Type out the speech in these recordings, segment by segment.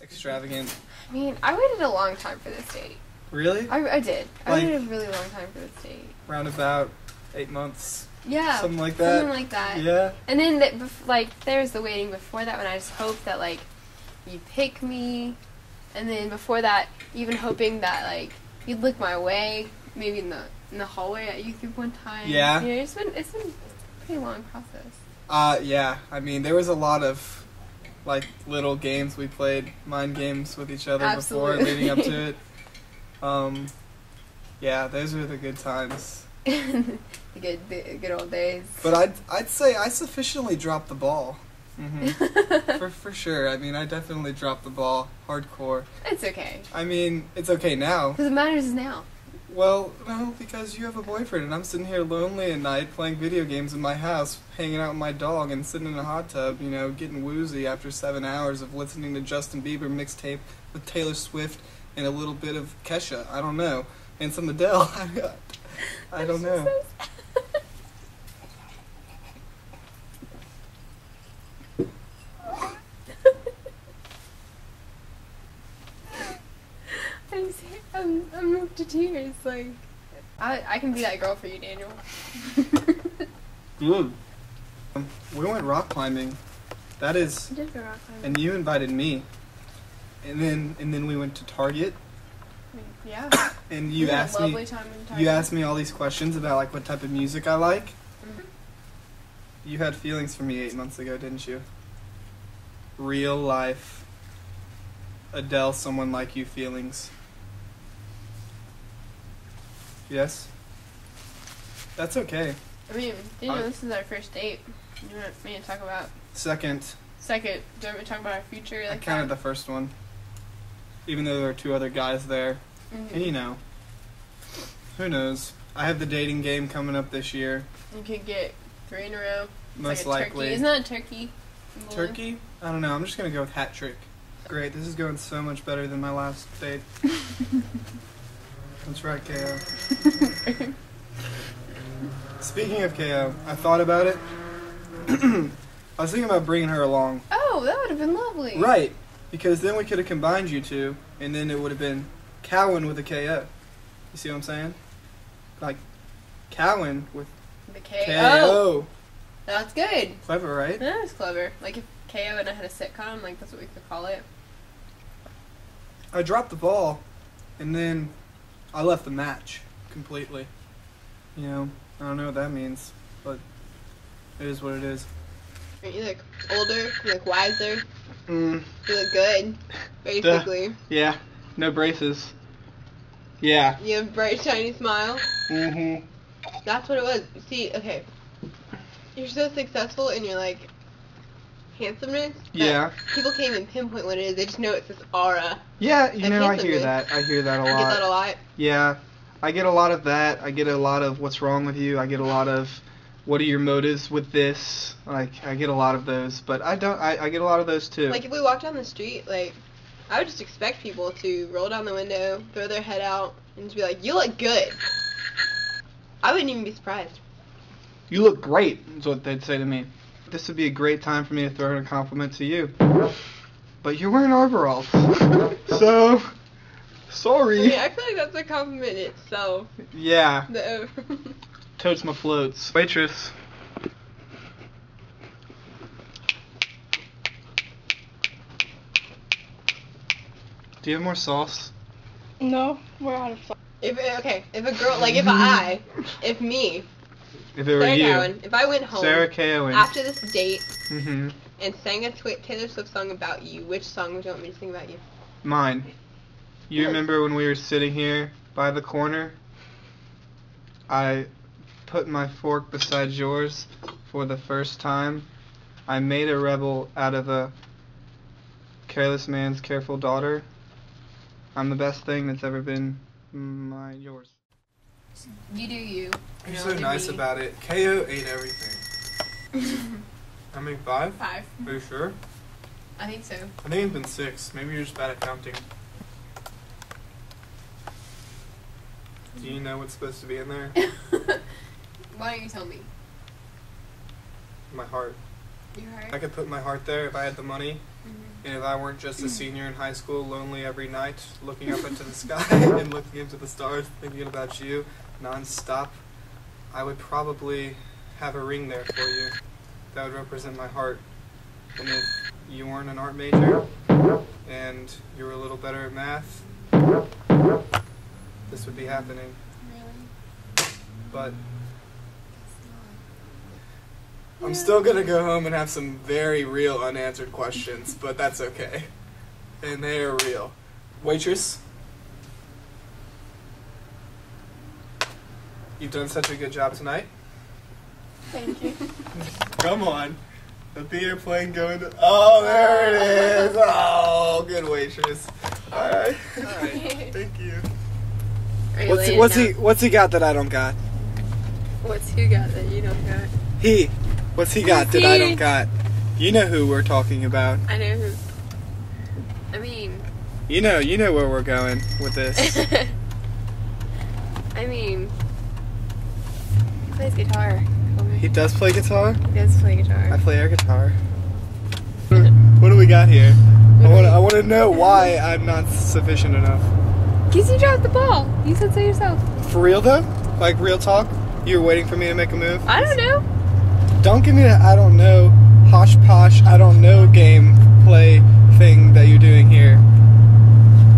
extravagant? I mean, I waited a long time for this date. Really? I did. I Like- waited a really long time for this date. Around about 8 months. Yeah. Something like that. Something like that. Yeah. And then, there's the waiting before that when I just hoped that, like, you'd pick me. And then before that, even hoping that, like, you'd look my way, maybe in the hallway at youth group one time. Yeah. You know, it's been a pretty long process. Yeah. I mean, there was a lot of, like, little games we played, mind games with each other before Absolutely. leading up to it. Yeah, those were the good times. the good old days. But I'd say I sufficiently dropped the ball. For sure. I mean, I definitely dropped the ball hardcore. It's okay. I mean, it's okay now. Because it matters now. Well, no, because you have a boyfriend and I'm sitting here lonely at night playing video games in my house, hanging out with my dog and sitting in a hot tub, you know, getting woozy after 7 hours of listening to Justin Bieber mixtape with Taylor Swift and a little bit of Kesha. I don't know. And some Adele. I don't know. So sad. I'm moved to tears. Like, I can be that girl for you, Daniel. Good. We went rock climbing. That is, I did go rock climbing. and you invited me. And then we went to Target. Yeah. And We you had a asked lovely me. time in Target. You asked me all these questions about like what type of music I like. Mhm. You had feelings for me 8 months ago, didn't you? Real life Adele, someone like you feelings. Yes? That's okay. I mean, Daniel, this is our first date. You want me to talk about Second, second? Do you want me to talk about our future? I Like counted the first one. Even though there were 2 other guys there. Mhm. And you know, who knows? I have the dating game coming up this year. You could get 3 in a row. It's Most like a likely. Turkey. Isn't that a turkey? Turkey? I don't know. I'm just going to go with hat trick. Great. This is going so much better than my last date. That's right, KO. Speaking of KO, I thought about it. I was thinking about bringing her along. Oh, that would have been lovely. Right. Because then we could have combined you two, and then it would have been Cowan with a KO. You see what I'm saying? Like, Cowan with The KO. KO. That's good. Clever, right? That was clever. Like if KO and I had a sitcom, like that's what we could call it. I dropped the ball, and then I left the match completely. You know, I don't know what that means, but it is what it is. You look older, you look wiser, Mm, you look good, basically. yeah, no braces. Yeah. You have a bright, shiny smile. Mm-hmm. That's what it was. See, okay. You're so successful in your, like, handsomeness. that Yeah. People can't even pinpoint what it is. They just know it's this aura. Yeah, you Like know, I hear handsomeness. that. I hear that a You get that a lot. lot. Yeah, I get a lot of that. I get a lot of what's wrong with you. I get a lot of what are your motives with this. Like, I get a lot of those, but I don't. I get a lot of those too. Like, if we walked down the street, like, I would just expect people to roll down the window, throw their head out, and just be like, you look good. I wouldn't even be surprised. You look great, is what they'd say to me. This would be a great time for me to throw in a compliment to you. But you're wearing overalls. So, sorry. I mean, I feel like that's a compliment in itself. Yeah, The totes my floats. Waitress. Do you have more sauce? No, we're out of sauce. if a girl, like, if me, If it were Sarah you. Cowan, if I went home Sarah Cowan. after this date Mm-hmm. and sang a Taylor Swift song about you, which song would you want me to sing about you? Mine. You Yeah. remember when we were sitting here by the corner? I put my fork beside yours for the first time. I made a rebel out of a careless man's careful daughter. I'm the best thing that's ever been yours. You do you. You're know, so do nice me. about it. KO ate everything. How many? 5? 5. Are you sure? I think so. I think it's been 6. Maybe you're just bad at counting. Do you know what's supposed to be in there? Why don't you tell me? My heart. Your heart? I could put my heart there if I had the money, And if I weren't just a senior in high school, lonely every night, looking up into the sky and looking into the stars, thinking about you non-stop, I would probably have a ring there for you that would represent my heart. And if you weren't an art major and you were a little better at math, this would be happening. But I'm still gonna go home and have some very real unanswered questions, but that's okay. And they are real. Waitress, you've done such a good job tonight. Thank you. Come on. The theater plane going to... Oh, there it is. Oh, good waitress. Alright. Thank you. Are you laying down? What's he got that I don't got? What's who got that you don't got? What's he got that I don't got? You know who we're talking about. I know who. I mean. You know where we're going with this. I mean. He plays guitar. He does play guitar? He does play guitar. I play air guitar. What do we got here? I want to know why I'm not sufficient enough. Because you dropped the ball. You said so yourself. For real though? Like real talk? You were waiting for me to make a move? I don't know. Don't give me that I don't know, hosh posh, I don't know game play thing that you're doing here.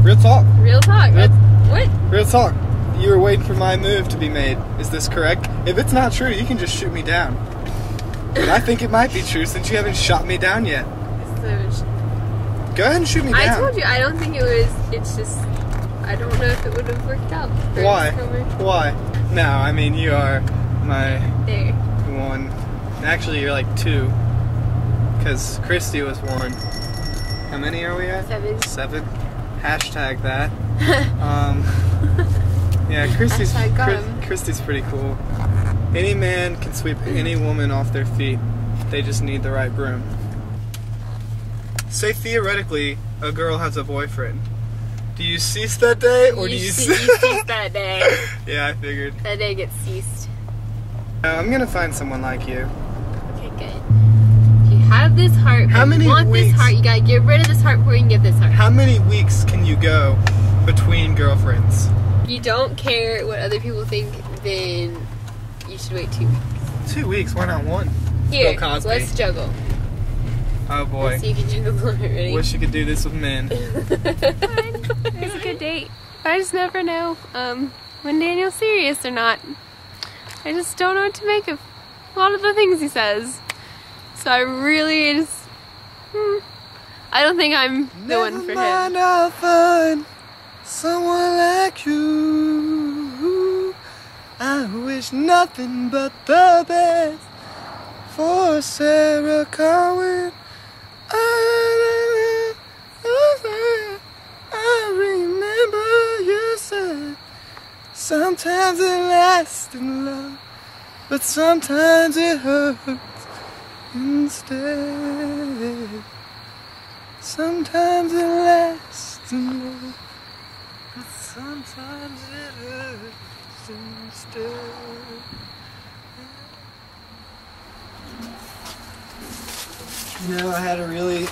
Real talk. Real talk. What? Real talk. You were waiting for my move to be made. Is this correct? If it's not true, you can just shoot me down. And I think it might be true since you haven't shot me down yet. Go ahead and shoot me down. I told you, I don't think it was, it's just, I don't know if it would have worked out. Why? Why? No, I mean, you are my there. one. Actually, you're like two. Because Christy was one. How many are we at? 7. 7. Hashtag that. Yeah, Christy's pretty cool. Any man can sweep any woman off their feet. They just need the right broom. Say theoretically, a girl has a boyfriend. Do you cease that day, or do you cease that day? Yeah, I figured. That day gets ceased. I'm gonna find someone like you. Okay, good. If you have this heart, this heart, you gotta get rid of this heart before you can get this heart. How many weeks can you go between girlfriends? If you don't care what other people think, then you should wait 2 weeks. 2 weeks? Why not 1? Here, Bill Cosby. let's juggle. Oh boy. Let's see if you can juggle. Ready? Wish you could do this with men. It's a good date. I just never know when Daniel's serious or not. I just don't know what to make of a lot of the things he says. So I really just... I don't think I'm the one for him. I'll find someone like you. I wish nothing but the best for Sarah Cowan. I remember you said sometimes it lasts in love, but sometimes it hurts instead. Sometimes it lasts in love, but sometimes it hurts instead. You know, I had a really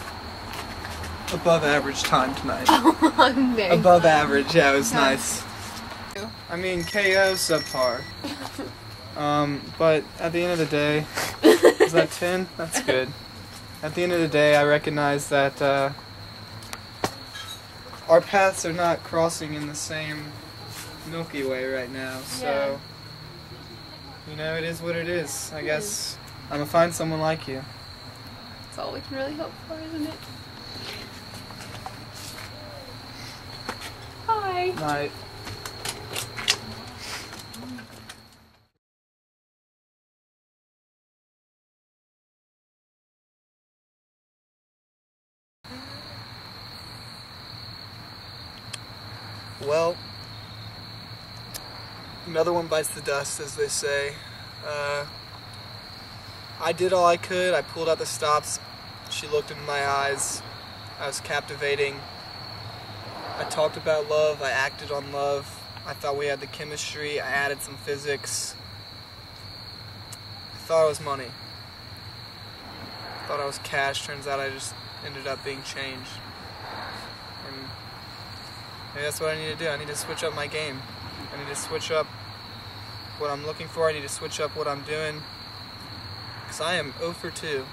above average time tonight. I'm very Above glad. average, yeah, it was nice. I mean, KO subpar. But at the end of the day, is that 10? That's good. At the end of the day, I recognize that our paths are not crossing in the same Milky Way right now. So, you know, it is what it is. I guess I'm gonna find someone like you. That's all we can really hope for, isn't it? Bye. Night. Well, another one bites the dust, as they say. I did all I could. I pulled out the stops. She looked in my eyes. I was captivating. I talked about love. I acted on love. I thought we had the chemistry. I added some physics. I thought it was money. I thought I was cash. Turns out I just ended up being changed. And maybe that's what I need to do. I need to switch up my game. I need to switch up what I'm looking for. I need to switch up what I'm doing. Because I am 0 for 2.